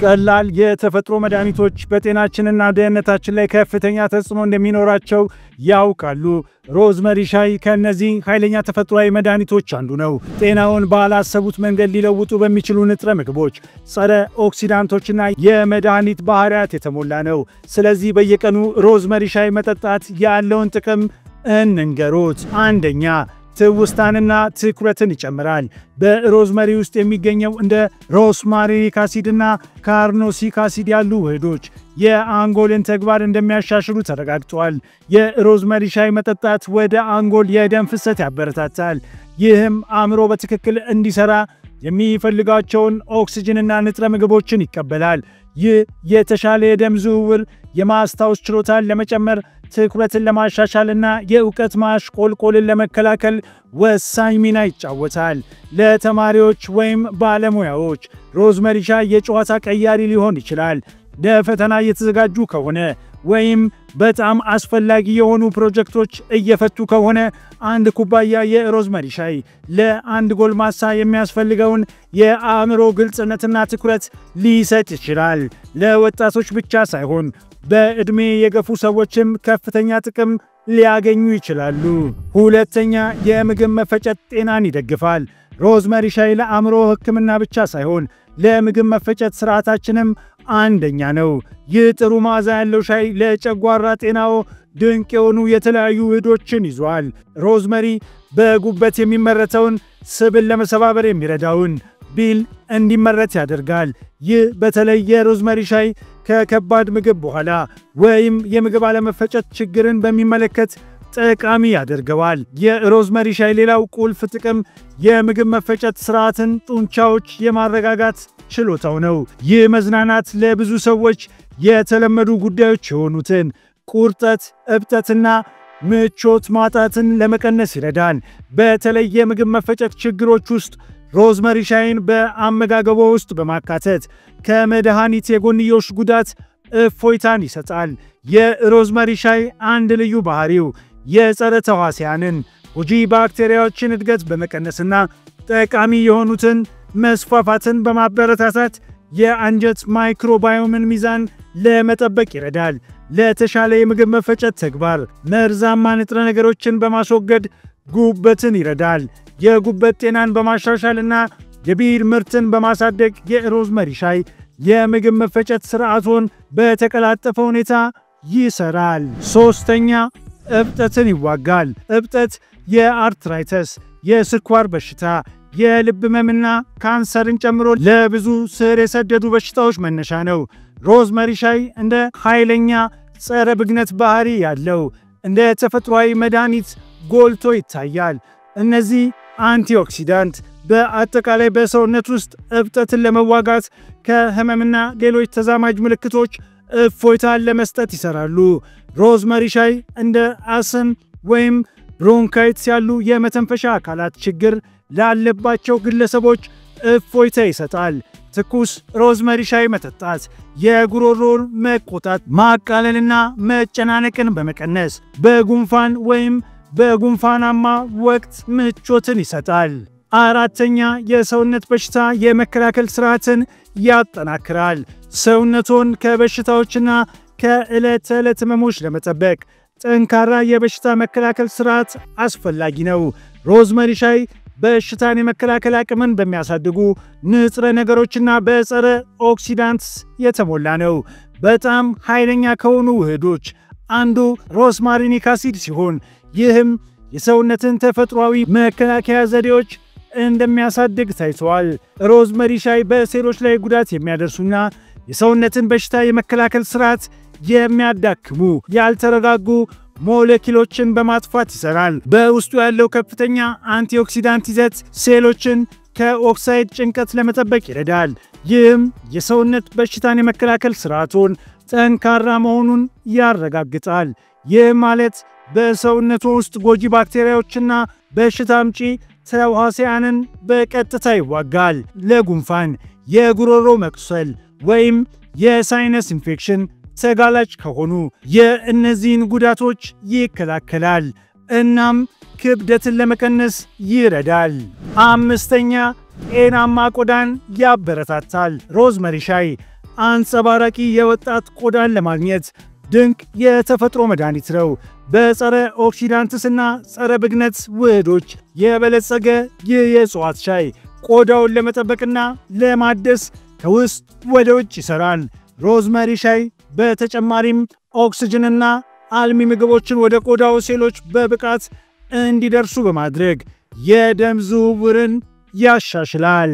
ቀላል የተፈጥሮ መድኃኒቶች በጤናችንና ደህንነታችን ላይ ከፍተኛ ተጽዕኖ እንደሚኖራቸው ያውቃሉ። ሮዝመሪ ሻይ ከነዚህ ኃይለኛ ተፈጥሯዊ መድኃኒቶች አንዱ ነው። ጤናውን ባላሰቡት መንገድ ሊለውጡ በሚችሉ ንጥረ ምግቦች፣ ጸረ ኦክሲዳንቶችና የመድኃኒት ባህሪያት የተሞላ ነው። ስለዚህ በየቀኑ ሮዝመሪ ሻይ መጠጣት ያለውን ጥቅም እንንገሮት። አንደኛ፣ ትውስታንና ትኩረትን ይጨምራል። በሮዝመሪ ውስጥ የሚገኘው እንደ ሮስማሪኒክ አሲድና ካርኖሲክ አሲድ ያሉ ውህዶች የአንጎልን ተግባር እንደሚያሻሽሉ ተረጋግጧል። የሮዝመሪ ሻይ መጠጣት ወደ አንጎል የደም ፍሰት ያበረታታል። ይህም አእምሮ በትክክል እንዲሰራ የሚፈልጋቸውን ኦክሲጅንና ንጥረ ምግቦችን ይቀበላል። ይህ የተሻለ የደም ዝውውር የማስታወስ ችሎታን ለመጨመር፣ ትኩረትን ለማሻሻልና የእውቀት ማሽቆልቆልን ለመከላከል ወሳኝ ሚና ይጫወታል። ለተማሪዎች ወይም ባለሙያዎች ሮዝመሪ ሻይ የጨዋታ ቀያሪ ሊሆን ይችላል። ለፈተና እየተዘጋጁ ከሆነ ወይም በጣም አስፈላጊ የሆኑ ፕሮጀክቶች እየፈቱ ከሆነ አንድ ኩባያ የሮዝመሪ ሻይ ለአንድ ጎልማሳ የሚያስፈልገውን የአእምሮ ግልጽነትና ትኩረት ሊሰጥ ይችላል። ለወጣቶች ብቻ ሳይሆን በዕድሜ የገፉ ሰዎችም ከፍተኛ ጥቅም ሊያገኙ ይችላሉ። ሁለተኛ፣ የምግብ መፈጨት ጤናን ይደግፋል። ሮዝመሪ ሻይ ለአእምሮ ሕክምና ብቻ ሳይሆን ለምግብ መፈጨት ስርዓታችንም አንደኛ ነው። ይህ ጥሩ መዓዛ ያለው ሻይ ለጨጓራ ጤናው ድንቅ የሆኑ የተለያዩ ውህዶችን ይዟል። ሮዝመሪ በጉበት የሚመረተውን ስብን ለመሰባበር የሚረዳውን ቢል እንዲመረት ያደርጋል። ይህ በተለይ የሮዝመሪ ሻይ ከከባድ ምግብ በኋላ ወይም የምግብ አለመፈጨት ችግርን በሚመለከት ጠቃሚ ያደርገዋል። የሮዝመሪ ሻይ ሌላው ቁልፍ ጥቅም የምግብ መፈጨት ስርዓትን ጡንቻዎች የማረጋጋት ችሎታው ነው። ይህ መዝናናት ለብዙ ሰዎች የተለመዱ ጉዳዮች የሆኑትን ቁርጠት፣ እብጠትና ምቾት ማጣትን ለመቀነስ ይረዳል። በተለይ የምግብ መፈጨት ችግሮች ውስጥ ሮዝመሪ ሻይን በአመጋገቦ ውስጥ በማካተት ከመድኃኒት የጎንዮሽ ጉዳት እፎይታን ይሰጣል። የሮዝመሪ ሻይ አንድ ልዩ ባህሪው የጸረ ተዋሲያንን ጎጂ ባክቴሪያዎችን እድገት በመቀነስና ጠቃሚ የሆኑትን መስፋፋትን በማበረታታት የአንጀት ማይክሮባዮምን ሚዛን ለመጠበቅ ይረዳል። ለተሻለ የምግብ መፈጨት ተግባር መርዛማ ንጥረ ነገሮችን በማስወገድ ጉበትን ይረዳል። የጉበት ጤናን በማሻሻልና የቢል ምርትን በማሳደግ የሮዝመሪ ሻይ የምግብ መፈጨት ስርዓቱን በተቀላጠፈ ሁኔታ ይሰራል። ሶስተኛ፣ እብጠትን ይዋጋል። እብጠት የአርትራይተስ፣ የስኳር በሽታ፣ የልብ ህመምና ካንሰርን ጨምሮ ለብዙ ስር የሰደዱ በሽታዎች መነሻ ነው። ሮዝመሪ ሻይ እንደ ኃይለኛ ጸረ ብግነት ባህሪ ያለው እንደ ተፈጥሯዊ መድኃኒት ጎልቶ ይታያል። እነዚህ አንቲኦክሲዳንት በአጠቃላይ በሰውነት ውስጥ እብጠትን ለመዋጋት ከህመምና ሌሎች ተዛማጅ ምልክቶች እፎይታን ለመስጠት ይሰራሉ። ሮዝመሪ ሻይ እንደ አስም ወይም ብሮንካይትስ ያሉ የመተንፈሻ አካላት ችግር ላለባቸው ግለሰቦች እፎይታ ይሰጣል። ትኩስ ሮዝመሪ ሻይ መጠጣት የጉሮሮን መቆጣት፣ ማቃለልና መጨናነቅን በመቀነስ በጉንፋን ወይም በጉንፋናማ ወቅት ምቾትን ይሰጣል። አራተኛ፣ የሰውነት በሽታ የመከላከል ስርዓትን ያጠናክራል። ሰውነቶን ከበሽታዎችና ከዕለት ተዕለት ህመሞች ለመጠበቅ ጠንካራ የበሽታ መከላከል ስርዓት አስፈላጊ ነው። ሮዝመሪ ሻይ በሽታን የመከላከል አቅምን በሚያሳድጉ ንጥረ ነገሮችና በጸረ ኦክሲዳንትስ የተሞላ ነው። በጣም ኃይለኛ ከሆኑ ውህዶች አንዱ ሮስማሪኒክ አሲድ ሲሆን ይህም የሰውነትን ተፈጥሯዊ መከላከያ ዘዴዎች እንደሚያሳድግ ታይቷል። ሮዝመሪ ሻይ በሴሎች ላይ ጉዳት የሚያደርሱና የሰውነትን በሽታ የመከላከል ስርዓት የሚያዳክሙ ያልተረጋጉ ሞለኪሎችን በማጥፋት ይሰራል። በውስጡ ያለው ከፍተኛ አንቲኦክሲዳንት ይዘት ሴሎችን ከኦክሳይድ ጭንቀት ለመጠበቅ ይረዳል። ይህም የሰውነት በሽታን የመከላከል ስርዓቱን ጠንካራ መሆኑን ያረጋግጣል። ይህ ማለት በሰውነቱ ውስጥ ጎጂ ባክቴሪያዎችና በሽታ አምጪ ተዋሲያንን በቀጥታ ይዋጋል። ለጉንፋን፣ የጉሮሮ መቁሰል ወይም የሳይነስ ኢንፌክሽን ተጋላጭ ከሆኑ የእነዚህን ጉዳቶች ይከላከላል። እናም ክብደትን ለመቀነስ ይረዳል። አምስተኛ፣ ጤናማ ቆዳን ያበረታታል። ሮዝመሪ ሻይ አንጸባራቂ የወጣት ቆዳን ለማግኘት ድንቅ የተፈጥሮ መድኃኒት ነው። በጸረ ኦክሲዳንትስና ጸረ ብግነት ውህዶች የበለጸገ ይህ የእጽዋት ሻይ ቆዳውን ለመጠበቅና ለማደስ ከውስጥ ወደ ውጭ ይሰራል። ሮዝመሪ ሻይ በተጨማሪም ኦክሲጅንና አልሚ ምግቦችን ወደ ቆዳው ሴሎች በብቃት እንዲደርሱ በማድረግ የደም ዝውውርን ያሻሽላል።